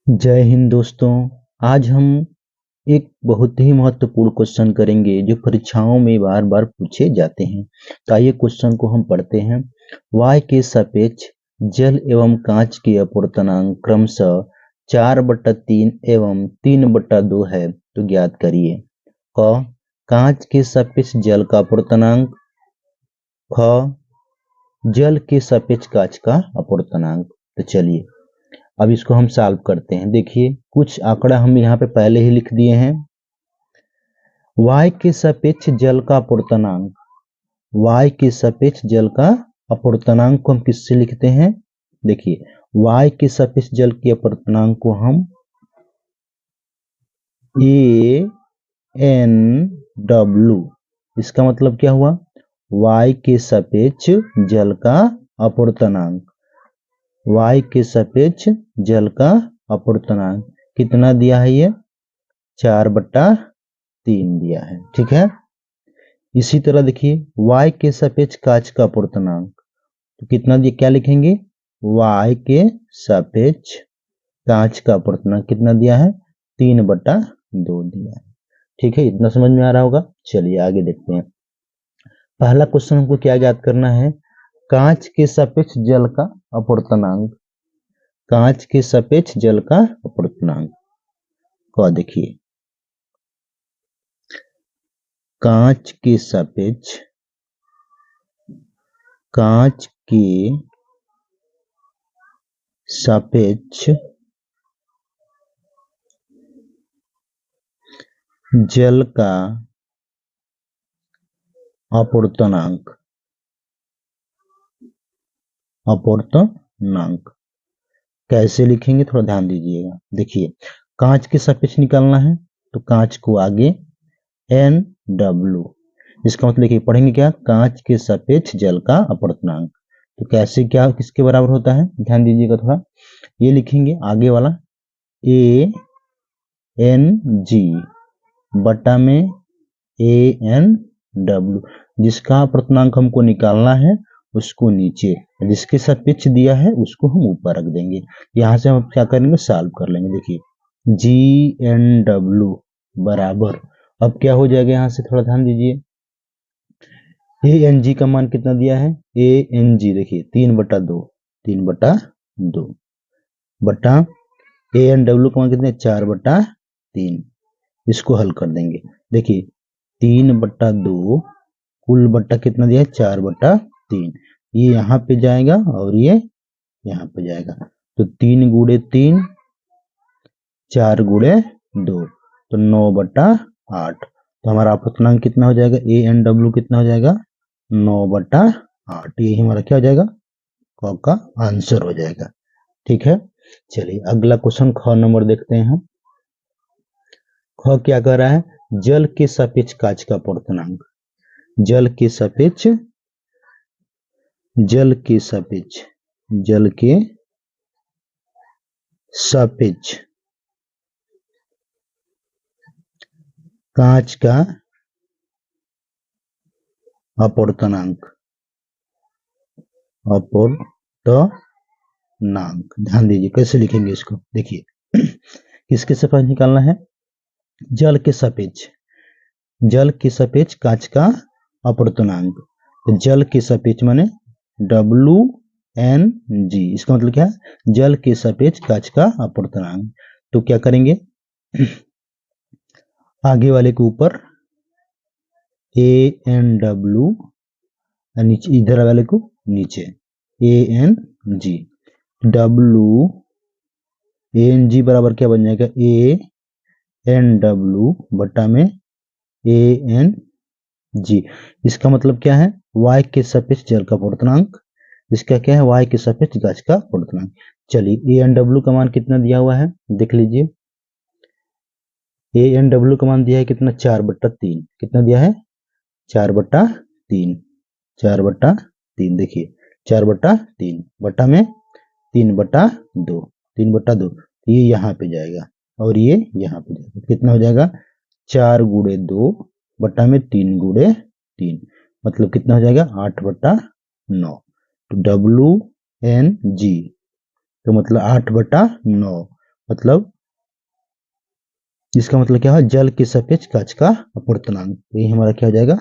जय हिंद दोस्तों। आज हम एक बहुत ही महत्वपूर्ण क्वेश्चन करेंगे जो परीक्षाओं में बार बार पूछे जाते हैं। तो आइए क्वेश्चन को हम पढ़ते हैं। y के सापेक्ष जल एवं कांच की अपवर्तनांक क्रमशः 4/3 एवं 3/2 है, तो ज्ञात करिए। क कांच के सापेक्ष जल का अपवर्तनांक। ख जल के सापेक्ष कांच का अपवर्तनांक। तो चलिए अब इसको हम सॉल्व करते हैं। देखिए कुछ आंकड़ा हम यहाँ पे पहले ही लिख दिए हैं। y के सापेक्ष जल का अपवर्तनांक, y के सापेक्ष जल का अपवर्तनांक को हम किससे लिखते हैं? देखिए y के सापेक्ष जल के अपवर्तनांक को हम ANW, इसका मतलब क्या हुआ? y के सापेक्ष जल का अपवर्तनांक, y के सापेक्ष जल का अपवर्तनांक कितना दिया है? ये 4/3 दिया है। ठीक है। इसी तरह देखिए y के सापेक्ष कांच का अपवर्तनांक तो कितना दिया, क्या लिखेंगे? y के सापेक्ष कांच का अपवर्तनांक कितना दिया है? 3/2 दिया है। ठीक है, इतना समझ में आ रहा होगा। चलिए आगे देखते हैं। पहला क्वेश्चन हमको क्या ज्ञात करना है? कांच के सापेक्ष जल का अपवर्तनांक, कांच के सापेक्ष जल का अपवर्तनांक को देखिए, कांच के सापेक्ष जल का अपवर्तनांक कैसे लिखेंगे थोड़ा ध्यान दीजिएगा। देखिए कांच के सापेक्ष निकालना है तो कांच को आगे NW, इसका मतलब देखिए पढ़ेंगे क्या? कांच के सापेक्ष जल का अपवर्तनांक। तो कैसे क्या किसके बराबर होता है, ध्यान दीजिएगा थोड़ा। ये लिखेंगे आगे वाला ANG बटा में ANW, जिसका अपवर्तनांक हमको निकालना है उसको नीचे, जिसके सापेक्ष दिया है उसको हम ऊपर रख देंगे। यहां से हम क्या करेंगे? सॉल्व कर लेंगे। देखिए GNW बराबर, अब क्या हो जाएगा? यहां से थोड़ा ध्यान दीजिए। ANG का मान कितना दिया है? ANG देखिए 3/2 बटा ANW का मान कितना है? 4/3। इसको हल कर देंगे। देखिए 3/2 कुल बट्टा कितना दिया है? 4/3। ये यहाँ पे जाएगा और ये यहाँ पे जाएगा, तो 3 गुणे 3 4 गुणे 2 तो 9/8। तो हमारा अपवर्तनांक कितना हो जाएगा? ANW कितना हो जाएगा? 9/8। ये हमारा क्या हो जाएगा? क का आंसर हो जाएगा। ठीक है। चलिए अगला क्वेश्चन ख नंबर देखते हैं हम। ख क्या कह रहा है? जल के सापेक्ष कांच का अपवर्तनांक, जल के सापेक्ष कांच का अपवर्तनांक, ध्यान दीजिए कैसे लिखेंगे इसको। देखिए किसके सापेक्ष निकालना है? जल के सापेक्ष कांच का अपवर्तनांक। तो जल के सापेक्ष माने WNG, इसका मतलब क्या है? जल के सापेक्ष कांच का अपवर्तनांक। तो क्या करेंगे? आगे वाले के ऊपर ANW, नीचे इधर वाले को नीचे ANG। ANG बराबर क्या बन जाएगा? ANW बटा में ANG। इसका मतलब क्या है? y के सापेक्ष जल का अपवर्तनांक, इसका क्या है? y के सापेक्ष कांच का अपवर्तनांक। चलिए ANW का मान कितना दिया हुआ है देख लीजिए। ANW का मान दिया है कितना? 4/3। कितना दिया है? 4/3। देखिए 4/3 बटा में 3/2 ये यहाँ पे जाएगा और ये यहाँ पे जाएगा। कितना हो जाएगा? 4 गुणे 2 बटा में 3 गुणे 3, मतलब कितना हो जाएगा? 8/9। तो WNG तो मतलब 8/9 मतलब इसका मतलब क्या है, जल के सापेक्ष कांच का अपवर्तनांक। तो ये हमारा क्या हो जाएगा,